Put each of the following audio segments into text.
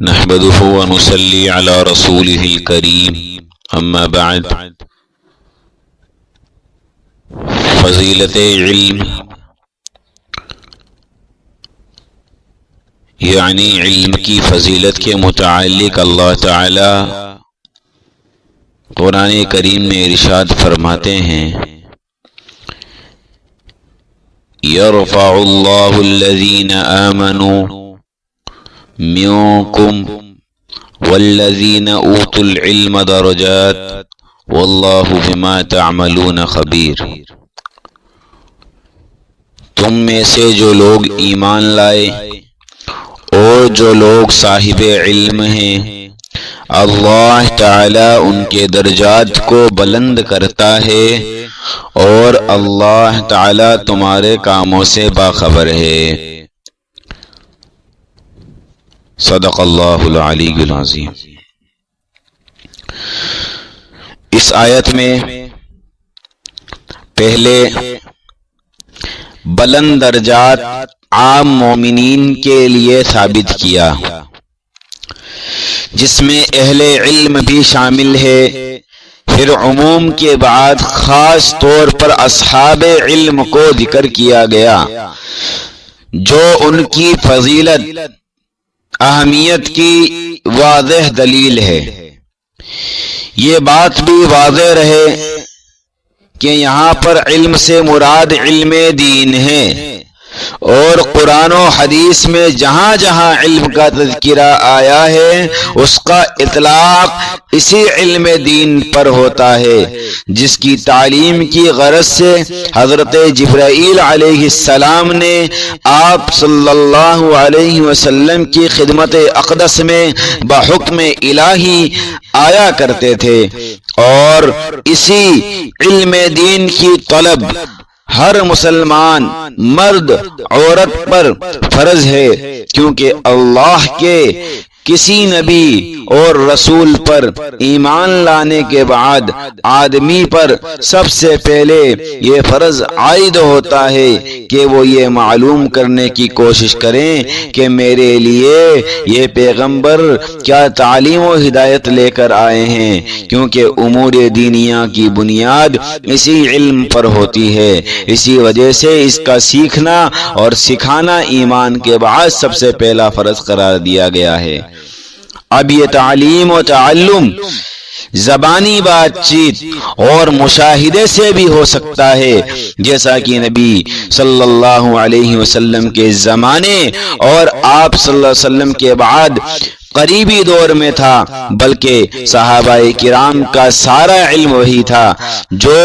نحمده ونصلي على رسوله الكريم اما بعد فضیلت علم یعنی علم کی فضیلت کے متعلق اللہ تعالی قرآن کریم میں ارشاد فرماتے ہیں یرفع اللہ الذین آمنوا منکم والذین اوتوا العلم درجات واللہ بما تعملون خبیر۔ تم میں سے جو لوگ ایمان لائے اور جو لوگ صاحب علم ہیں، اللہ تعالی ان کے درجات کو بلند کرتا ہے اور اللہ تعالی تمہارے کاموں سے باخبر ہے۔ صدق اللہ العلی العظیم۔ اس آیت میں پہلے بلند درجات عام مومنین کے لیے ثابت کیا، جس میں اہل علم بھی شامل ہے۔ پھر عموم کے بعد خاص طور پر اصحاب علم کو ذکر کیا گیا، جو ان کی فضیلت اہمیت کی واضح دلیل ہے۔ یہ بات بھی واضح رہے کہ یہاں پر علم سے مراد علم دین ہے، اور قرآن و حدیث میں جہاں جہاں علم کا تذکرہ آیا ہے اس کا اطلاق اسی علم دین پر ہوتا ہے، جس کی تعلیم کی غرض سے حضرت جبرائیل علیہ السلام نے آپ صلی اللہ علیہ وسلم کی خدمت اقدس میں بحکم الہی آیا کرتے تھے، اور اسی علم دین کی طلب ہر مسلمان مرد عورت پر فرض ہے، کیونکہ اللہ کے کسی نبی اور رسول پر ایمان لانے کے بعد آدمی پر سب سے پہلے یہ فرض عائد ہوتا ہے کہ وہ یہ معلوم کرنے کی کوشش کریں کہ میرے لیے یہ پیغمبر کیا تعلیم و ہدایت لے کر آئے ہیں، کیونکہ امور دینیہ کی بنیاد اسی علم پر ہوتی ہے۔ اسی وجہ سے اس کا سیکھنا اور سکھانا ایمان کے بعد سب سے پہلا فرض قرار دیا گیا ہے۔ اب یہ تعلیم و تعلم زبانی بات چیت اور مشاہدے سے بھی ہو سکتا ہے، جیسا کہ نبی صلی اللہ علیہ وسلم کے زمانے اور آپ صلی اللہ علیہ وسلم کے بعد قریبی دور میں تھا، بلکہ صحابہ کرام کا سارا علم وہی تھا جو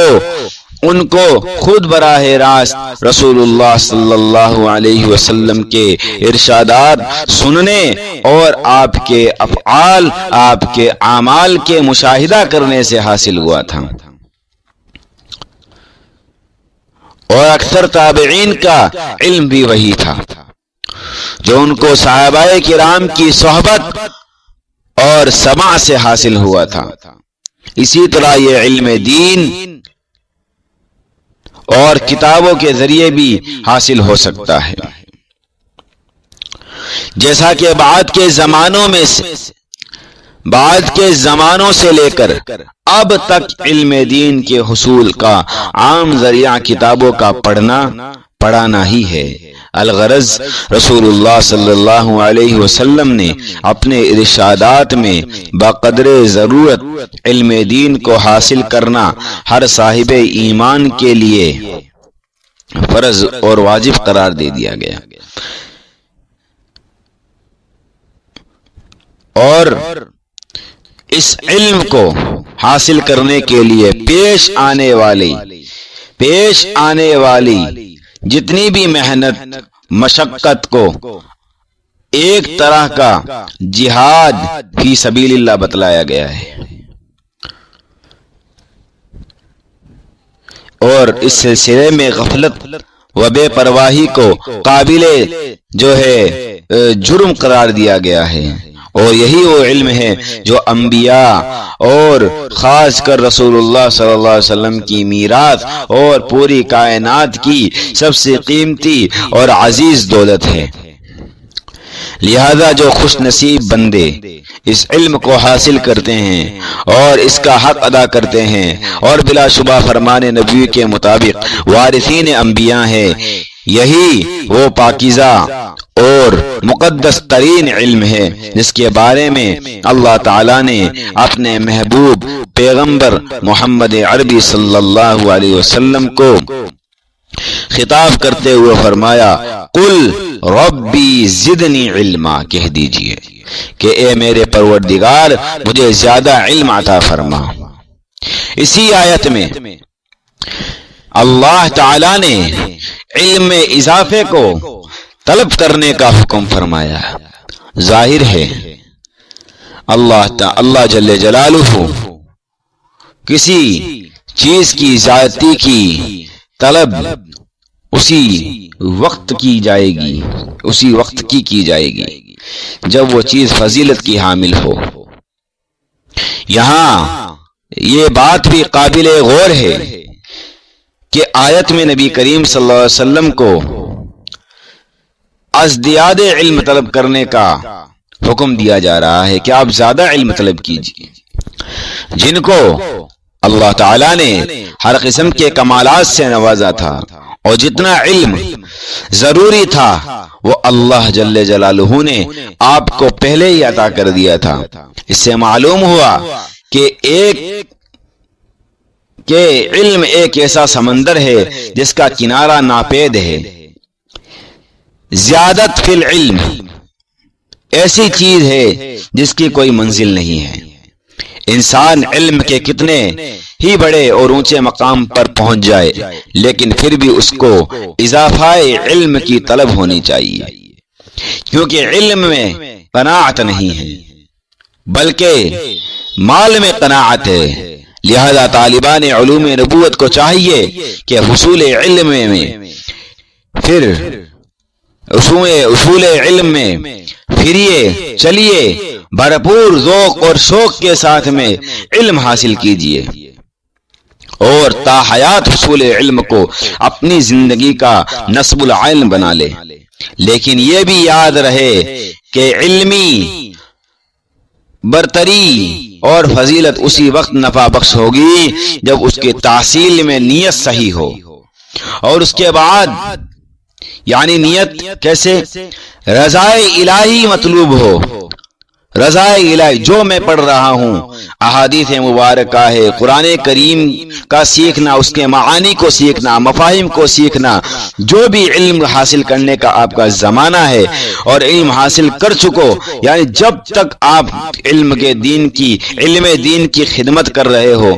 ان کو خود براہ راست رسول اللہ صلی اللہ علیہ وسلم کے ارشادات سننے اور آپ کے افعال، آپ کے اعمال کے مشاہدہ کرنے سے حاصل ہوا تھا۔ اور اکثر تابعین کا علم بھی وہی تھا جو ان کو صحابہ کرام کی صحبت اور سماع سے حاصل ہوا تھا۔ اسی طرح یہ علم دین اور کتابوں کے ذریعے بھی حاصل ہو سکتا ہے، جیسا کہ بعد کے زمانوں سے لے کر اب تک علم دین کے حصول کا عام ذریعہ کتابوں کا پڑھانا ہی ہے۔ الغرض رسول اللہ صلی اللہ علیہ وسلم نے اپنے ارشادات میں بقدر ضرورت علم دین کو حاصل کرنا ہر صاحب ایمان کے لیے فرض اور واجب قرار دے دیا گیا، اور اس علم کو حاصل کرنے کے لیے پیش آنے والی جتنی بھی محنت مشقت کو ایک طرح کا جہاد فی سبیل اللہ بتلایا گیا ہے، اور اس سلسلے میں غفلت و بے پرواہی کو قابل جرم قرار دیا گیا ہے، اور یہی وہ علم ہے جو انبیاء اور خاص کر رسول اللہ صلی اللہ علیہ وسلم کی میراث اور پوری کائنات کی سب سے قیمتی اور عزیز دولت ہے۔ لہذا جو خوش نصیب بندے اس علم کو حاصل کرتے ہیں اور اس کا حق ادا کرتے ہیں اور بلا شبہ فرمان نبی کے مطابق وارثین انبیاء ہیں، یہی وہ پاکیزہ اور مقدس ترین علم ہے جس کے بارے میں اللہ تعالیٰ نے اپنے محبوب پیغمبر محمد عربی صلی اللہ علیہ وسلم کو خطاب کرتے ہوئے فرمایا، قل ربی زدنی علما، کہہ دیجئے کہ اے میرے پروردگار مجھے زیادہ علم عطا فرما۔ اسی آیت میں اللہ تعالی نے علم میں اضافے کو طلب کرنے کا حکم فرمایا۔ ظاہر ہے اللہ جل جلالہ کسی چیز کی زیادتی کی طلب اسی وقت کی جائے گی، اسی وقت کی جائے گی جب وہ چیز فضیلت کی حامل ہو۔ یہاں یہ بات بھی قابل غور ہے کہ آیت میں نبی کریم صلی اللہ علیہ وسلم کو ازدیاد علم طلب کرنے کا حکم دیا جا رہا ہے کہ آپ زیادہ علم طلب کیجیے، جن کو اللہ تعالیٰ نے ہر قسم کے کمالات سے نوازا تھا اور جتنا علم ضروری تھا وہ اللہ جل جلالہ نے آپ کو پہلے ہی عطا کر دیا تھا۔ اس سے معلوم ہوا کہ علم ایک ایسا سمندر ہے جس کا کنارہ ناپید ہے۔ زیادت فی العلم ایسی چیز ہے جس کی کوئی منزل نہیں ہے۔ انسان علم کے کتنے ہی بڑے اور اونچے مقام پر پہنچ جائے لیکن پھر بھی اس کو اضافہ علم کی طلب ہونی چاہیے، کیونکہ علم میں قناعت نہیں ہے بلکہ مال میں قناعت ہے۔ لہذا طالبان علوم نبوت کو چاہیے کہ حصول علم میں پھر اصول علم میں پھریے چلیے، بھرپور ذوق اور شوق کے ساتھ میں علم حاصل کیجیے اور تا حیات حصول علم کو اپنی زندگی کا نصب العین بنا لے۔ لیکن یہ بھی یاد رہے کہ علمی برتری اور فضیلت اسی وقت نفع بخش ہوگی جب اس کے تحصیل میں نیت صحیح ہو، اور اس کے بعد یعنی نیت کیسے؟ رضائے الہی مطلوب ہو۔ رضائے الہی جو میں پڑھ رہا ہوں، احادیث مبارکہ ہے، قرآن کریم کا سیکھنا، اس کے معانی کو سیکھنا، مفاہیم کو سیکھنا، جو بھی علم حاصل کرنے کا آپ کا زمانہ ہے اور علم حاصل کر چکو، یعنی جب تک آپ علم دین کی خدمت کر رہے ہو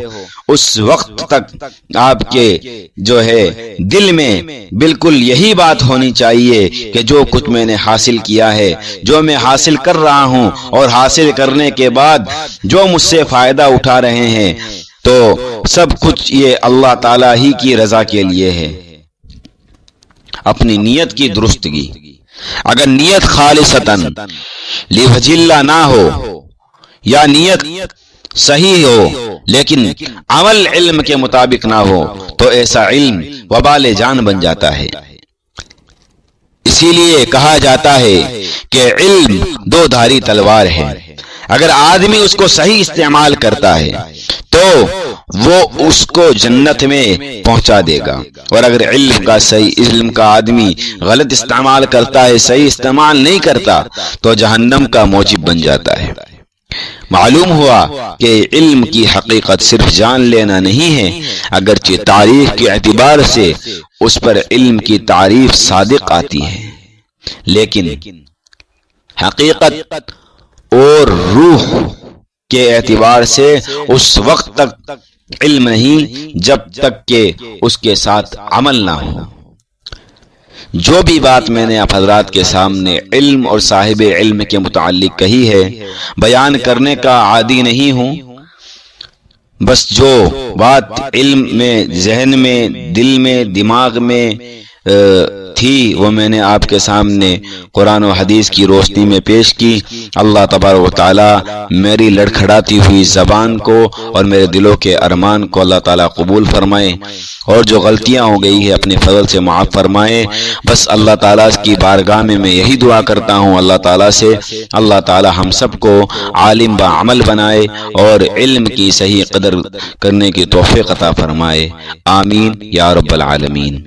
اس وقت تک آپ کے جو ہے دل میں بالکل یہی بات ہونی چاہیے کہ جو کچھ میں نے حاصل کیا ہے، جو میں حاصل کر رہا ہوں اور حاصل کرنے کے بعد جو مجھ سے فائدہ اٹھا رہے ہیں، تو سب کچھ یہ اللہ تعالیٰ ہی کی رضا کے لیے ہے۔ اپنی نیت کی درستگی، اگر نیت خالصتاً لوجہ اللہ نہ ہو یا نیت صحیح ہو لیکن عمل علم کے مطابق نہ ہو تو ایسا علم وبال جان بن جاتا ہے۔ اسی لیے کہا جاتا ہے کہ علم دو دھاری تلوار ہے، اگر آدمی اس کو صحیح استعمال کرتا ہے تو وہ اس کو جنت میں پہنچا دے گا، اور اگر علم کا آدمی غلط استعمال کرتا ہے، صحیح استعمال نہیں کرتا تو جہنم کا موجب بن جاتا ہے۔ معلوم ہوا کہ علم کی حقیقت صرف جان لینا نہیں ہے، اگرچہ تعریف کے اعتبار سے اس پر علم کی تعریف صادق آتی ہے، لیکن حقیقت اور روح کے اعتبار سے اس وقت تک علم نہیں جب تک کہ اس کے ساتھ عمل نہ ہو۔ جو بھی بات میں نے آپ حضرات کے سامنے علم اور صاحب علم کے متعلق کہی ہے، بیان کرنے کا عادی نہیں ہوں، بس جو بات علم میں، ذہن میں، دل میں، دماغ میں تھی وہ میں نے آپ کے سامنے قرآن و حدیث کی روشنی میں پیش کی۔ اللہ تبارک و تعالی میری لڑکھڑاتی ہوئی زبان کو اور میرے دلوں کے ارمان کو اللہ تعالی قبول فرمائے، اور جو غلطیاں ہو گئی ہے اپنے فضل سے معاف فرمائے۔ بس اللہ تعالیٰ کی بارگاہ میں یہی دعا کرتا ہوں اللہ تعالیٰ سے، اللہ تعالیٰ ہم سب کو عالم با عمل بنائے اور علم کی صحیح قدر کرنے کی توفیق عطا فرمائے، آمین یا رب العالمین۔